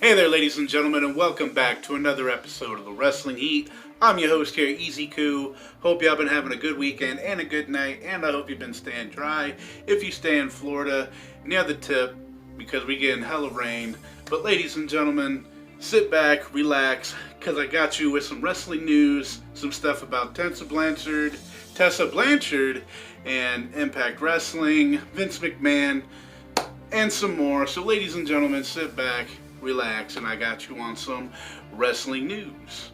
Hey there, ladies and gentlemen, and welcome back to another episode of the Wrestling Heat. I'm your host here, Easy Koo. Hope y'all been having a good weekend and a good night, and I hope you've been staying dry. If you stay in Florida, near the tip, because we getting hella rain. But ladies and gentlemen, sit back, relax, because I got you with some wrestling news, some stuff about Tessa Blanchard, and Impact Wrestling, Vince McMahon, and some more. So ladies and gentlemen, sit back, relax, and I got you on some wrestling news.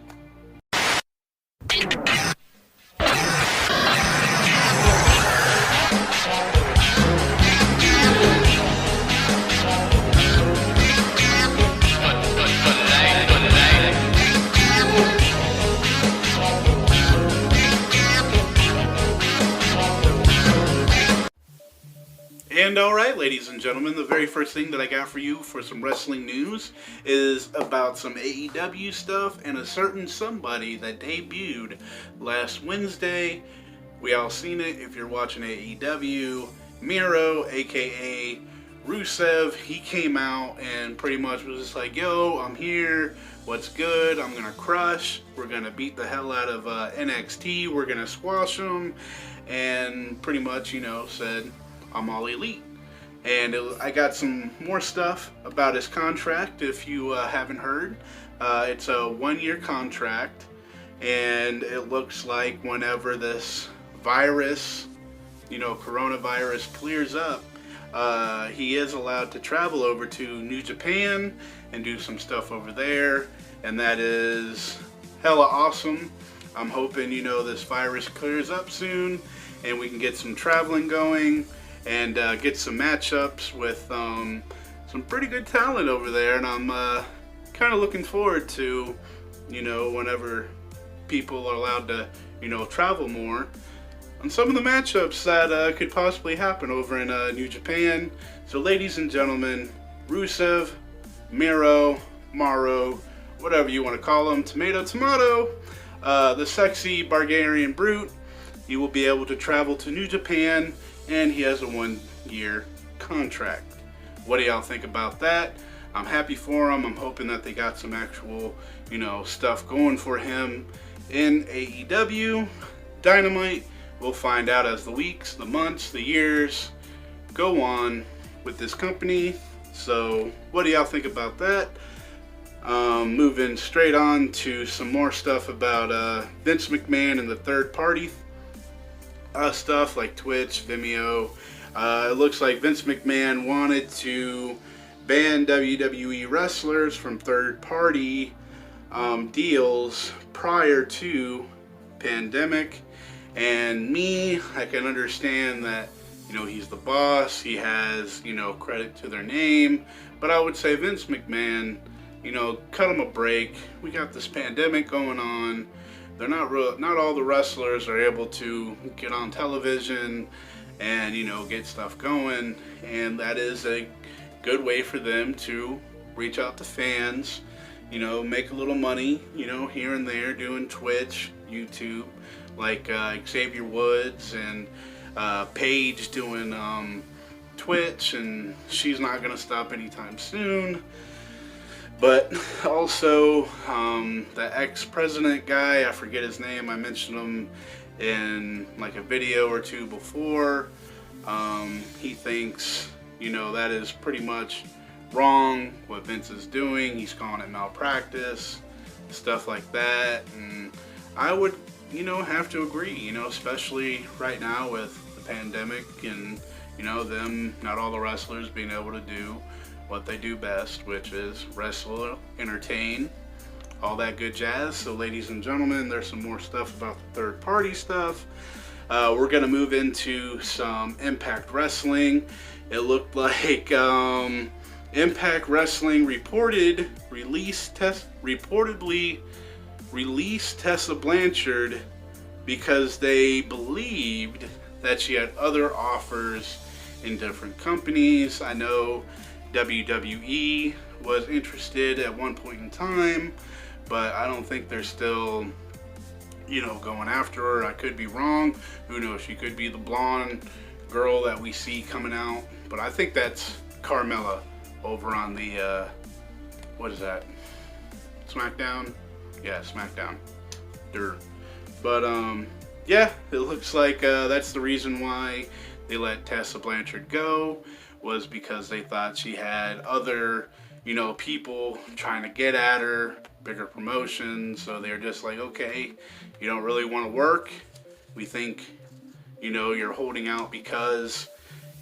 And alright, ladies and gentlemen, the very first thing that I got for you for some wrestling news is about some AEW stuff and a certain somebody that debuted last Wednesday. We all seen it if you're watching AEW. Miro, aka Rusev, he came out and pretty much was just like, yo, I'm here, what's good, I'm gonna crush, we're gonna beat the hell out of NXT, we're gonna squash them, and pretty much, said, I'm all elite. And I got some more stuff about his contract if you haven't heard. It's a 1-year contract, and it looks like whenever this virus, coronavirus clears up, he is allowed to travel over to New Japan and do some stuff over there, and that is hella awesome. I'm hoping, this virus clears up soon and we can get some traveling going and get some matchups with some pretty good talent over there, and I'm kind of looking forward to, whenever people are allowed to, travel more, on some of the matchups that could possibly happen over in New Japan. So ladies and gentlemen, Rusev, Miro, Mauro, whatever you want to call him, tomato, the sexy Bulgarian brute, he will be able to travel to New Japan, and he has a 1-year contract. What do y'all think about that? I'm happy for him. I'm hoping that they got some actual, stuff going for him in AEW. Dynamite, we'll find out as the weeks, the months, the years go on with this company. So what do y'all think about that? Moving straight on to some more stuff about Vince McMahon and the third party stuff like Twitch, Vimeo. It looks like Vince McMahon wanted to ban WWE wrestlers from third-party deals prior to pandemic. And I can understand that, he's the boss, he has, credit to their name, but I would say Vince McMahon, cut him a break. We got this pandemic going on. They're not all the wrestlers are able to get on television and, get stuff going. And that is a good way for them to reach out to fans, make a little money, here and there doing Twitch, YouTube, like Xavier Woods and Paige doing Twitch, and she's not going to stop anytime soon. But also, the ex-president guy, I forget his name, I mentioned him in like a video or two before. He thinks, that is pretty much wrong what Vince is doing. He's calling it malpractice, stuff like that. And I would, have to agree, especially right now with the pandemic and, them, not all the wrestlers being able to do what they do best, which is wrestle, entertain, all that good jazz. So ladies and gentlemen, there's some more stuff about the third party stuff. We're going to move into some Impact Wrestling. It looked like Impact Wrestling reportedly released Tessa Blanchard because they believed that she had other offers in different companies. I know WWE was interested at one point in time, but I don't think they're still, going after her. I could be wrong. Who knows? She could be the blonde girl that we see coming out. But I think that's Carmella over on the what is that? SmackDown? Yeah, SmackDown. But yeah, it looks like that's the reason why they let Tessa Blanchard go, was because they thought she had other, people trying to get at her, bigger promotions. So they're just like, okay, you don't really want to work. We think, you're holding out because,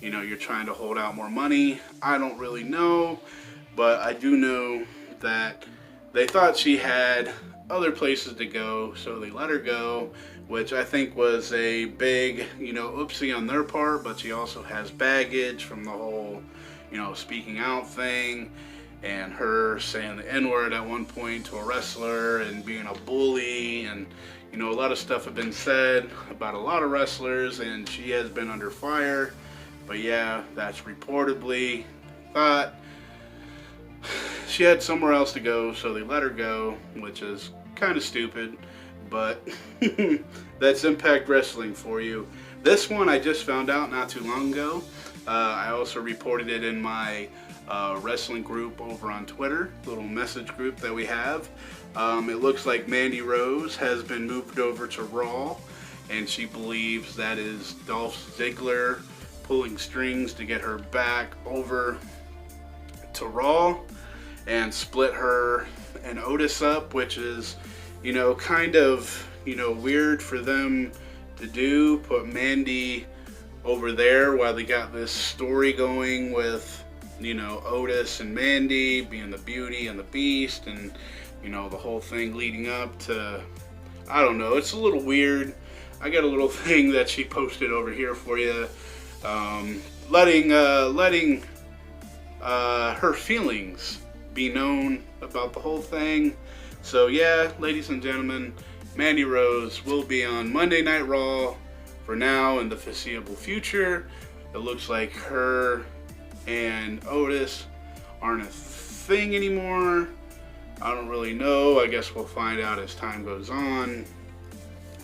you're trying to hold out more money. I don't really know, but I do know that they thought she had other places to go, so they let her go, which I think was a big, oopsie on their part, but she also has baggage from the whole, speaking out thing, and her saying the N-word at one point to a wrestler, and being a bully, and, a lot of stuff have been said about a lot of wrestlers, and she has been under fire. But yeah, that's reportedly thought she had somewhere else to go, so they let her go, which is kind of stupid, but that's Impact Wrestling for you. This one I just found out not too long ago. I also reported it in my wrestling group over on Twitter, little message group that we have. It looks like Mandy Rose has been moved over to Raw, and she believes that is Dolph Ziggler pulling strings to get her back over to Raw and split her and Otis up, which is, kind of, weird for them to do. Put Mandy over there while they got this story going with, Otis and Mandy being the Beauty and the Beast, and, the whole thing leading up to, I don't know, it's a little weird. I got a little thing that she posted over here for you, letting her feelings be known about the whole thing. So yeah, ladies and gentlemen, Mandy Rose will be on Monday Night Raw for now and the foreseeable future. It looks like her and Otis aren't a thing anymore. I don't really know. I guess we'll find out as time goes on.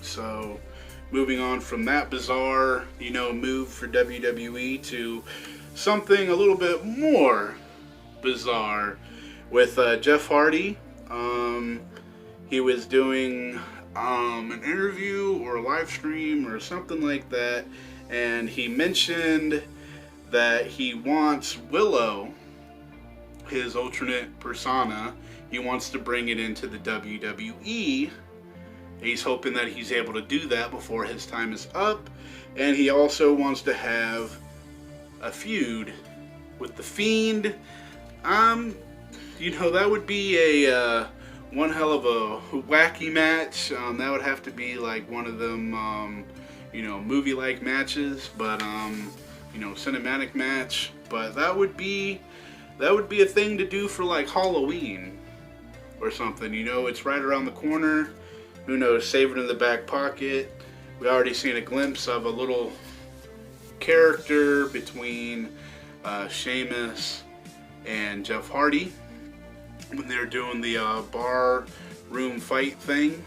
So moving on from that bizarre, move for WWE to something a little bit more bizarre with Jeff Hardy. He was doing an interview or a live stream or something like that, and he mentioned that he wants Willow, his alternate persona, he wants to bring it into the WWE. He's hoping that he's able to do that before his time is up, and he also wants to have a feud with the Fiend. That would be a one hell of a wacky match. That would have to be like one of them, movie-like matches, but cinematic match. But that would be a thing to do for like Halloween or something. It's right around the corner. Who knows? Save it in the back pocket. We already seen a glimpse of a little character between Sheamus and Jeff Hardy when they're doing the bar room fight thing.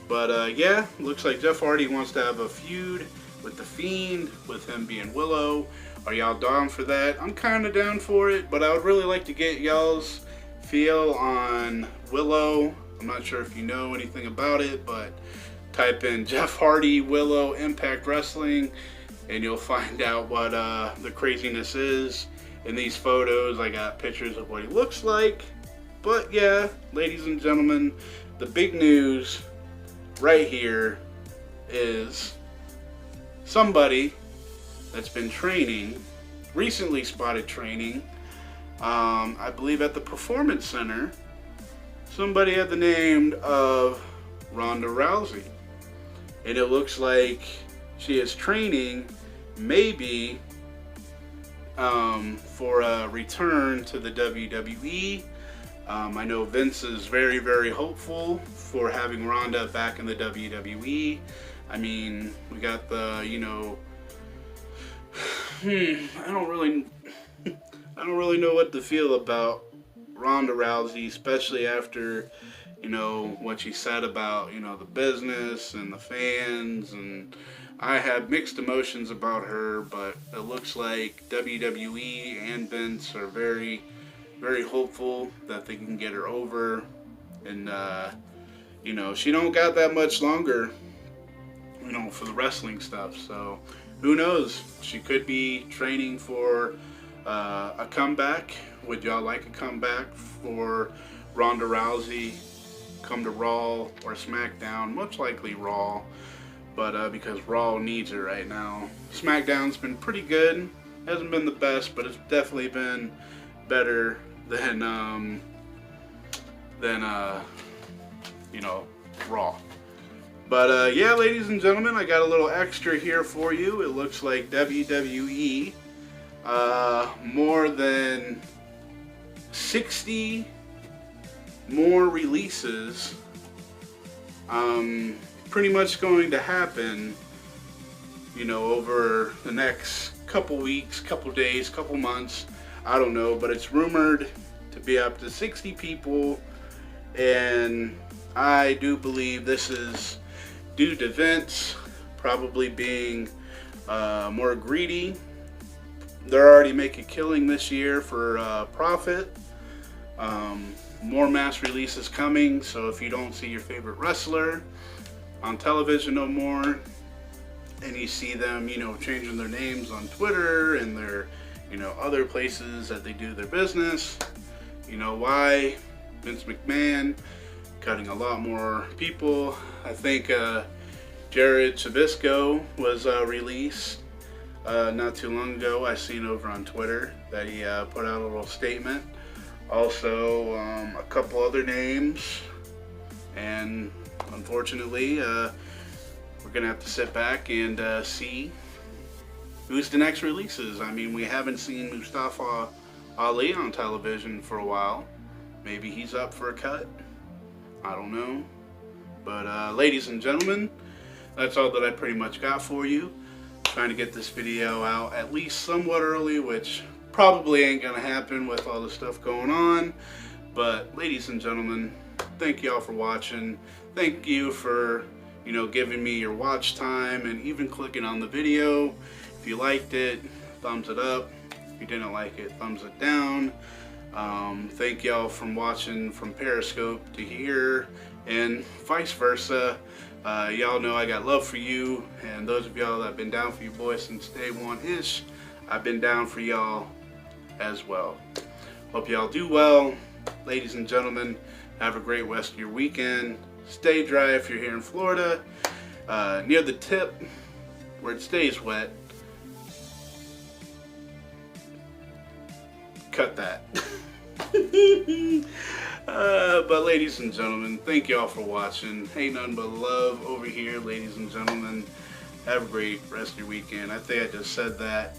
But yeah, looks like Jeff Hardy wants to have a feud with the Fiend, with him being Willow. Are y'all down for that? I'm kind of down for it, but I would really like to get y'all's feel on Willow. I'm not sure if you know anything about it, but type in Jeff Hardy, Willow, Impact Wrestling, and you'll find out what the craziness is. In these photos, I got pictures of what he looks like. But yeah, ladies and gentlemen, the big news right here is somebody that's been training, recently spotted training, I believe at the Performance Center. Somebody had the name of Ronda Rousey. And it looks like she is training maybe for a return to the WWE. I know Vince is very, very hopeful for having Ronda back in the WWE. I mean, we got the, I don't really know what to feel about Ronda Rousey, especially after, what she said about, the business and the fans, and I have mixed emotions about her, but it looks like WWE and Vince are very, very hopeful that they can get her over. And, you know, she don't got that much longer, you know, for the wrestling stuff. So who knows? She could be training for a comeback. Would y'all like a comeback for Ronda Rousey? Come to Raw or SmackDown? Most likely Raw, but because Raw needs her right now. SmackDown's been pretty good. Hasn't been the best, but it's definitely been better than you know, Raw. But yeah, ladies and gentlemen, I got a little extra here for you. It looks like WWE more than 60 more releases pretty much going to happen, you know, over the next couple weeks, couple days, couple months. I don't know, but it's rumored to be up to 60 people, and I do believe this is due to Vince probably being more greedy. They're already making a killing this year for profit. More mass releases coming, so if you don't see your favorite wrestler on television no more, and you see them, you know, changing their names on Twitter and their, you know, other places that they do their business, you know why? Vince McMahon cutting a lot more people. I think Jared Sabisco was released not too long ago. I seen over on Twitter that he put out a little statement. Also, a couple other names, and unfortunately, we're gonna have to sit back and see who's the next releases. I mean, we haven't seen Mustafa Ali on television for a while. Maybe he's up for a cut. I don't know. But ladies and gentlemen, that's all that I pretty much got for you. Trying to get this video out at least somewhat early, which probably ain't gonna happen with all the stuff going on. But ladies and gentlemen, thank y'all for watching. Thank you for, you know, giving me your watch time and even clicking on the video. If you liked it, thumbs it up. If you didn't like it, thumbs it down. Thank y'all from watching from Periscope to here and vice versa. Y'all know I got love for you, and those of y'all that have been down for you boys since day one-ish, I've been down for y'all as well. Hope y'all do well. Ladies and gentlemen, have a great rest of your weekend. Stay dry if you're here in Florida. Near the tip, where it stays wet, cut that. But ladies and gentlemen, thank y'all for watching. Ain't nothing but love over here, ladies and gentlemen. Have a great rest of your weekend. I think I just said that.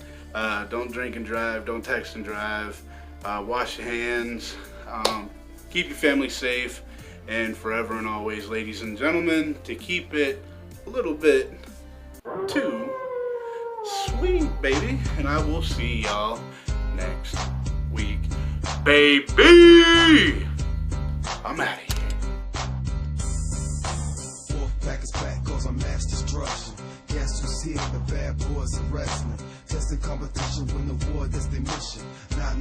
Don't drink and drive. Don't text and drive. Wash your hands. Keep your family safe. And forever and always, ladies and gentlemen, to keep it a little bit too sweet, baby. And I will see y'all next week. Baby! I'm out of here. Fourth back is back, cause I'm mass destruction. Guess who's here? The bad boys of wrestling. Testing competition, win the war, that's their mission. Not